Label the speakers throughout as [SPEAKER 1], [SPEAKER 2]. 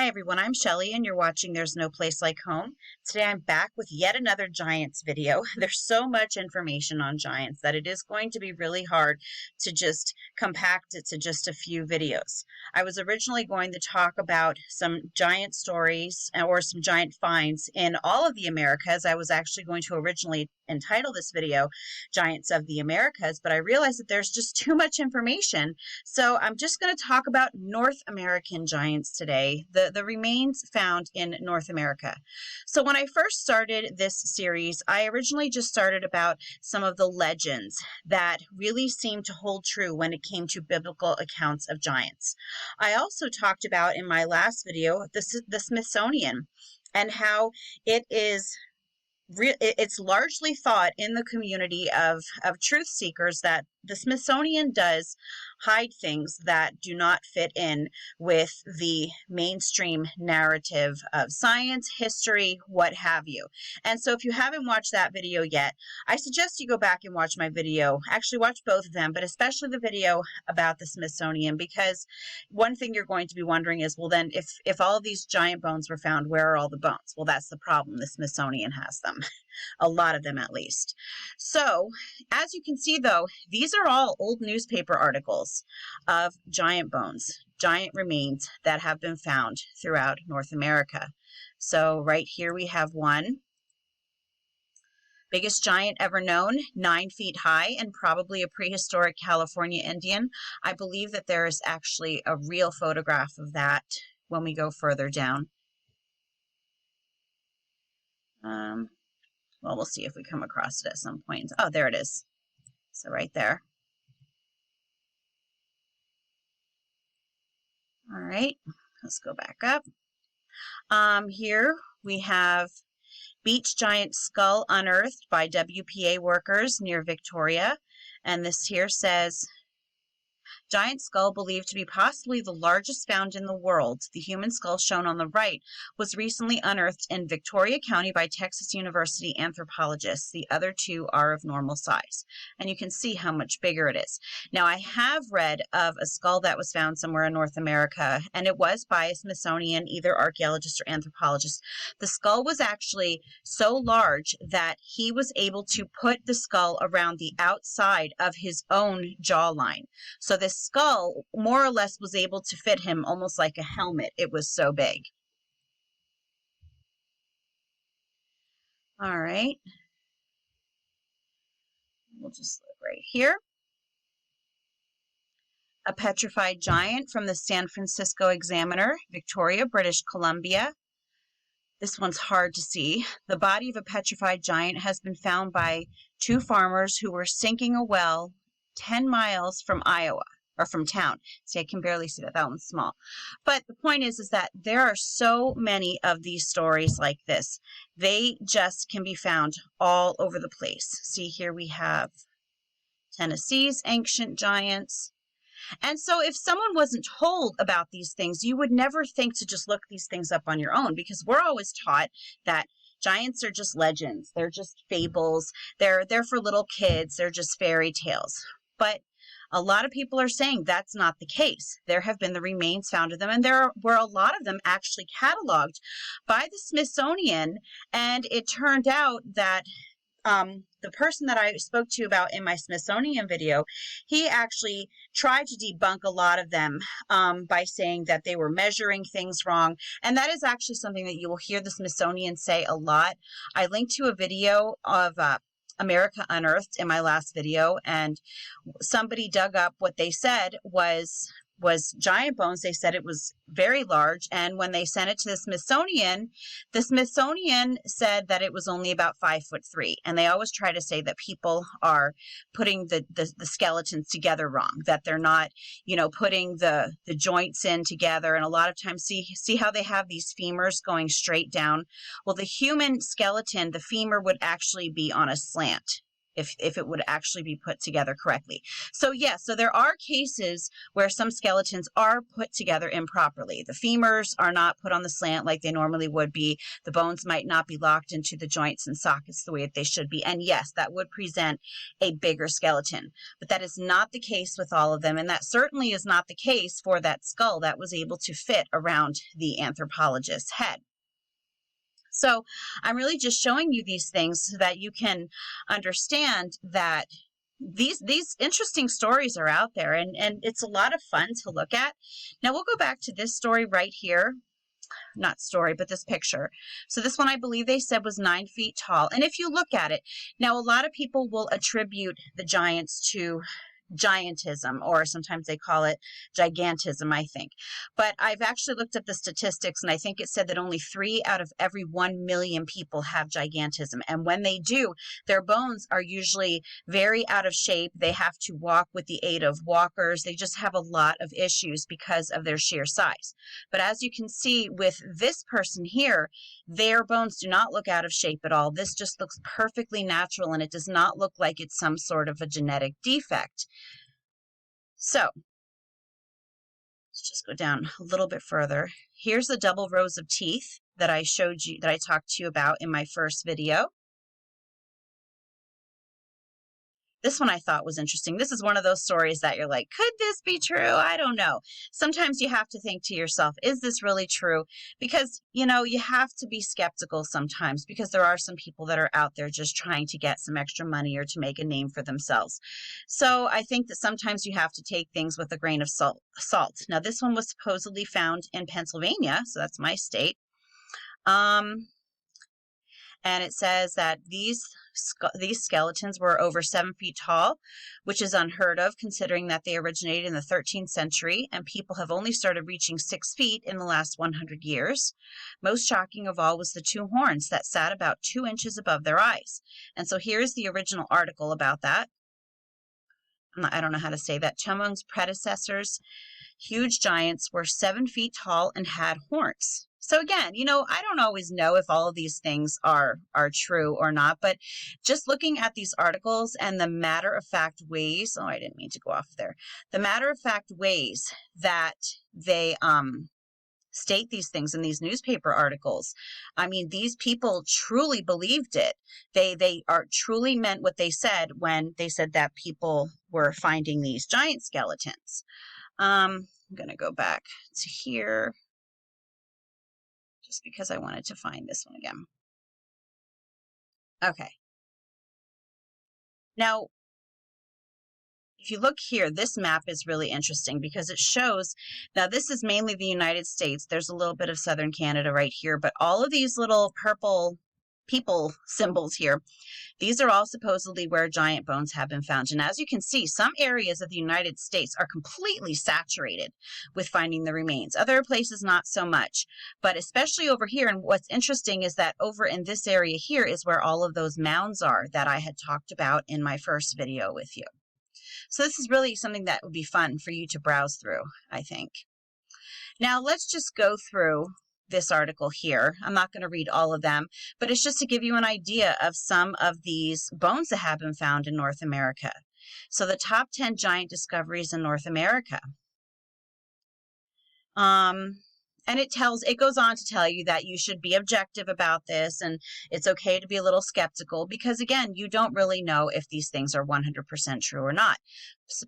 [SPEAKER 1] Hi everyone, I'm Shelly and you're watching There's No Place Like Home. Today I'm back with yet another giants video. There's so much information on giants that it is going to be really hard to just compact it to just a few videos. I was originally going to talk about some giant stories or some giant finds in all of the Americas. I was actually going to originally entitle this video Giants of the Americas, but I realized that there's just too much information. So I'm just going to talk about North American giants today, the remains found in North America. So when I first started this series, I originally just started about some of the legends that really seemed to hold true when it came to biblical accounts of giants. I also talked about in my last video the Smithsonian and how it's largely thought in the community of truth seekers that the Smithsonian does hide things that do not fit in with the mainstream narrative of science, history, what have you. And so if you haven't watched that video yet, I suggest you go back and watch my video. Actually, watch both of them, but especially the video about the Smithsonian, because one thing you're going to be wondering is, well, then if all of these giant bones were found, where are all the bones? Well, that's the problem. The Smithsonian has them. A lot of them, at least. So, as you can see, though, these are all old newspaper articles of giant bones, giant remains that have been found throughout North America. So, right here we have one. Biggest giant ever known, 9 feet high, and probably a prehistoric California Indian. I believe that there is actually a real photograph of that when we go further down. Well, we'll see if we come across it at some point. Oh, there it is. So right there. All right, let's go back up. Here we have beach giant skull unearthed by WPA workers near Victoria. And this here says, giant skull believed to be possibly the largest found in the world. The human skull shown on the right was recently unearthed in Victoria County by Texas University anthropologists. The other two are of normal size. And you can see how much bigger it is. Now, I have read of a skull that was found somewhere in North America, and it was by a Smithsonian, either archaeologist or anthropologist. The skull was actually so large that he was able to put the skull around the outside of his own jawline. So this skull more or less was able to fit him almost like a helmet. It was so big. All right. We'll just look right here. A petrified giant from the San Francisco Examiner, Victoria, British Columbia. This one's hard to see. The body of a petrified giant has been found by 2 farmers who were sinking a well 10 miles from Iowa. Or from town. See, I can barely see that. That one's small. But the point is that there are so many of these stories like this. They just can be found all over the place. See, here we have Tennessee's ancient giants. And so if someone wasn't told about these things, you would never think to just look these things up on your own, because we're always taught that giants are just legends. They're just fables. They're for little kids. They're just fairy tales. But a lot of people are saying that's not the case. There have been the remains found of them, and there were a lot of them actually cataloged by the Smithsonian, and it turned out that the person that I spoke to about in my Smithsonian video, he actually tried to debunk a lot of them by saying that they were measuring things wrong, and that is actually something that you will hear the Smithsonian say a lot. I linked to a video of America Unearthed in my last video, and somebody dug up what they said was giant bones. They said it was very large, and when they sent it to the Smithsonian said that it was only about 5'3", and they always try to say that people are putting the skeletons together wrong, that they're not, putting the joints in together. And a lot of times, see how they have these femurs going straight down? Well, the human skeleton, the femur would actually be on a slant if it would actually be put together correctly. So yes, so there are cases where some skeletons are put together improperly. The femurs are not put on the slant like they normally would be. The bones might not be locked into the joints and sockets the way that they should be. And yes, that would present a bigger skeleton, but that is not the case with all of them. And that certainly is not the case for that skull that was able to fit around the anthropologist's head. So I'm really just showing you these things so that you can understand that these interesting stories are out there, and it's a lot of fun to look at. Now we'll go back to this story right here. Not story, but this picture. So this one, I believe they said was 9 feet tall. And if you look at it, now a lot of people will attribute the giants to giantism, or sometimes they call it gigantism, I think. But I've actually looked up the statistics, and I think it said that only 3 out of every 1 million people have gigantism. And when they do, their bones are usually very out of shape. They have to walk with the aid of walkers. They just have a lot of issues because of their sheer size. But as you can see with this person here, their bones do not look out of shape at all. This just looks perfectly natural, and it does not look like it's some sort of a genetic defect. So let's just go down a little bit further. Here's the double rows of teeth that I showed you, that I talked to you about in my first video. This one I thought was interesting. This is one of those stories that you're like, could this be true? I don't know. Sometimes you have to think to yourself, is this really true? Because, you know, you have to be skeptical sometimes, because there are some people that are out there just trying to get some extra money or to make a name for themselves. So I think that sometimes you have to take things with a grain of salt. Now, this one was supposedly found in Pennsylvania, so that's my state. And it says that these skeletons were over 7 feet tall, which is unheard of considering that they originated in the 13th century, and people have only started reaching 6 feet in the last 100 years. Most shocking of all was the 2 horns that sat about 2 inches above their eyes. And so here's the original article about that. I don't know how to say that. Chumung's predecessors, huge giants, were 7 feet tall and had horns. So again, you know, I don't always know if all of these things are true or not, but just looking at these articles and the matter-of-fact ways, oh, I didn't mean to go off there, the matter-of-fact ways that they state these things in these newspaper articles. I mean, these people truly believed it. They are truly meant what they said when they said that people were finding these giant skeletons. I'm going to go back to here, just because I wanted to find this one again. Okay. Now, if you look here, this map is really interesting because it shows, now this is mainly the United States. There's a little bit of southern Canada right here, but all of these little purple people symbols here, these are all supposedly where giant bones have been found. And as you can see, some areas of the United States are completely saturated with finding the remains. Other places, not so much. But especially over here, and what's interesting is that over in this area here is where all of those mounds are that I had talked about in my first video with you. So this is really something that would be fun for you to browse through, I think. Now let's just go through this article here. I'm not going to read all of them, but it's just to give you an idea of some of these bones that have been found in North America. So the top 10 giant discoveries in North America. And it goes on to tell you that you should be objective about this, and it's okay to be a little skeptical because, again, you don't really know if these things are 100% true or not.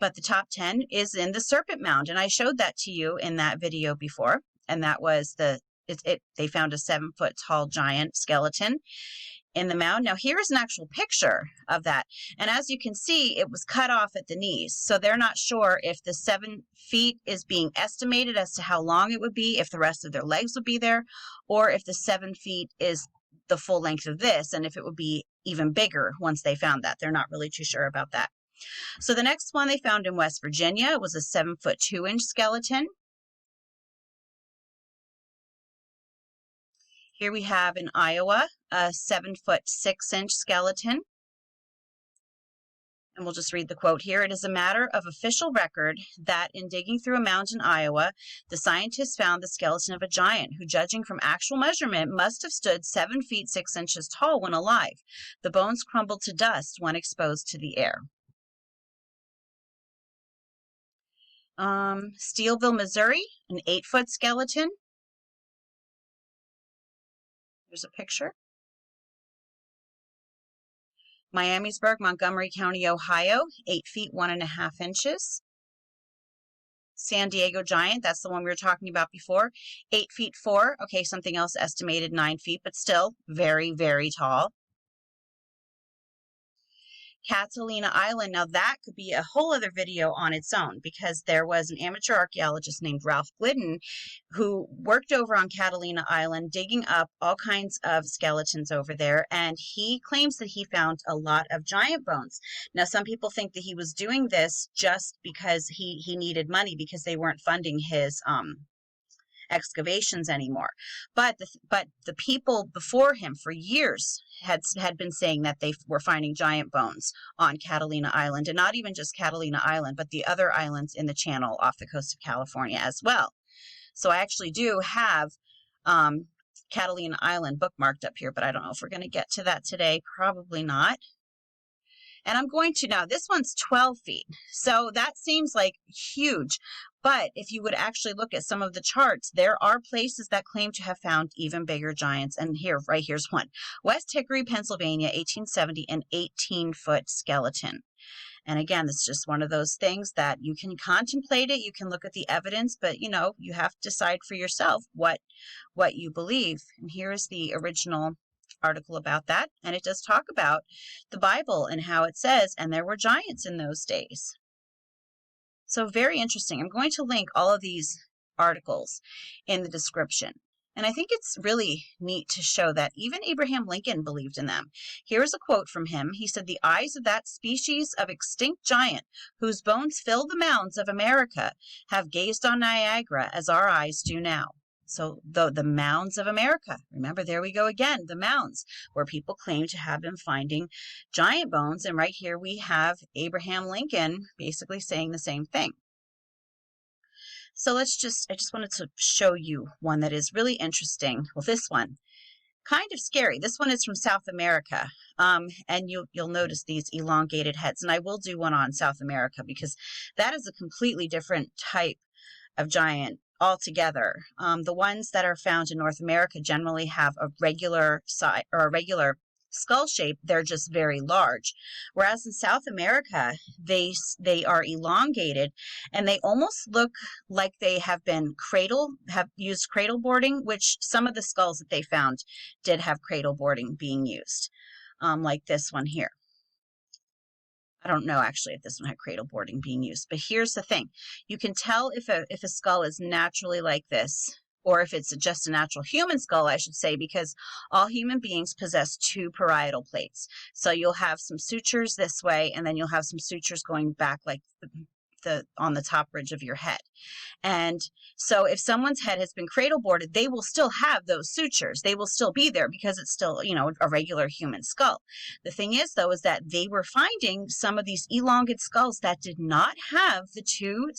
[SPEAKER 1] But the top 10 is in the Serpent Mound, and I showed that to you in that video before, and that was they found a 7-foot tall giant skeleton in the mound. Now here is an actual picture of that, and as you can see, it was cut off at the knees, so they're not sure if the 7 feet is being estimated as to how long it would be, if the rest of their legs would be there, or if the 7 feet is the full length of this, and if it would be even bigger once they found that. They're not really too sure about that. So the next one they found in West Virginia was a 7-foot 2-inch skeleton. Here we have in Iowa a 7-foot 6-inch skeleton. And we'll just read the quote here. "It is a matter of official record that in digging through a mound in Iowa, the scientists found the skeleton of a giant who, judging from actual measurement, must have stood 7 feet 6 inches tall when alive. The bones crumbled to dust when exposed to the air." Steelville, Missouri, an 8-foot skeleton. There's a picture. Miamisburg, Montgomery County, Ohio, 8 feet 1.5 inches. San Diego giant, that's the one we were talking about before, 8 feet 4. Okay, something else estimated 9 feet, but still very, very tall. Catalina Island, now that could be a whole other video on its own, because there was an amateur archaeologist named Ralph Glidden who worked over on Catalina Island digging up all kinds of skeletons over there, and he claims that he found a lot of giant bones. Now, some people think that he was doing this just because he needed money because they weren't funding his excavations anymore. But the people before him for years had been saying that they were finding giant bones on Catalina Island, and not even just Catalina Island, but the other islands in the channel off the coast of California as well. So I actually do have Catalina Island bookmarked up here, but I don't know if we're going to get to that today. Probably not. And I'm going to now, this one's 12 feet. So that seems like huge. But if you would actually look at some of the charts, there are places that claim to have found even bigger giants. And here, right here's one. West Hickory, Pennsylvania, 1870, an 18-foot skeleton. And again, it's just one of those things that you can contemplate it, you can look at the evidence, but you know, you have to decide for yourself what you believe. And here is the original article about that, and it does talk about the Bible and how it says, and there were giants in those days. So very interesting. I'm going to link all of these articles in the description. And I think it's really neat to show that even Abraham Lincoln believed in them. Here is a quote from him. He said, "The eyes of that species of extinct giant whose bones fill the mounds of America have gazed on Niagara as our eyes do now." So the mounds of America, remember, there we go again, the mounds, where people claim to have been finding giant bones. And right here we have Abraham Lincoln basically saying the same thing. So I just wanted to show you one that is really interesting. Well, this one, kind of scary. This one is from South America. And you'll notice these elongated heads. And I will do one on South America because that is a completely different type of giant altogether. The ones that are found in North America generally have a regular size or a regular skull shape. They're just very large, whereas in South America they are elongated, and they almost look like they have used cradle boarding, which some of the skulls that they found did have cradle boarding being used, like this one here. I don't know actually if this one had cradle boarding being used, but here's the thing. You can tell if a skull is naturally like this, or if it's just a natural human skull, I should say, because all human beings possess 2 parietal plates. So you'll have some sutures this way, and then you'll have some sutures going back like on the top ridge of your head. And so if someone's head has been cradle boarded, they will still have those sutures. They will still be there because it's still, you know, a regular human skull. The thing is, though, is that they were finding some of these elongated skulls that did not have the two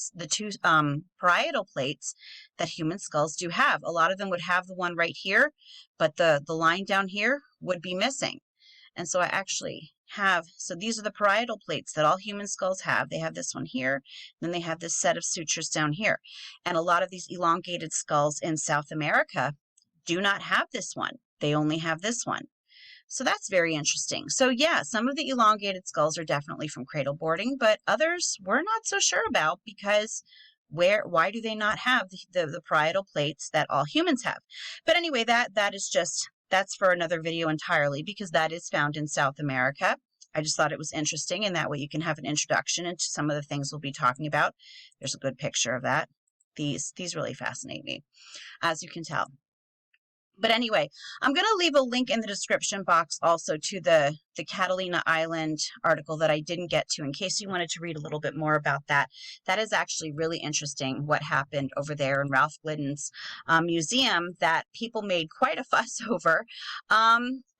[SPEAKER 1] parietal plates that human skulls do have. A lot of them would have the one right here, but the line down here would be missing. And so I actually have, so these are the parietal plates that all human skulls have. They have this one here, then they have this set of sutures down here. And a lot of these elongated skulls in South America do not have this one. They only have this one. So that's very interesting. So yeah, some of the elongated skulls are definitely from cradle boarding, but others we're not so sure about, because why do they not have the parietal plates that all humans have? But anyway, that's for another video entirely, because that is found in South America. I just thought it was interesting, and that way you can have an introduction into some of the things we'll be talking about. There's a good picture of that. These really fascinate me, as you can tell. But anyway, I'm going to leave a link in the description box also to the the Catalina Island article that I didn't get to, in case you wanted to read a little bit more about that. That is actually really interesting what happened over there in Ralph Glidden's museum that people made quite a fuss over.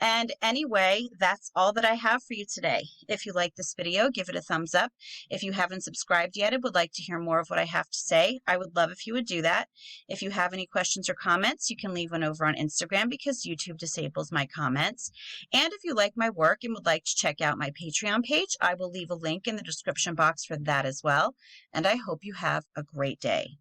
[SPEAKER 1] And anyway, that's all that I have for you today. If you like this video, give it a thumbs up. If you haven't subscribed yet and would like to hear more of what I have to say, I would love if you would do that. If you have any questions or comments, you can leave one over on Instagram because YouTube disables my comments. And if you like my work and would like to check out my Patreon page, I will leave a link in the description box for that as well. And I hope you have a great day.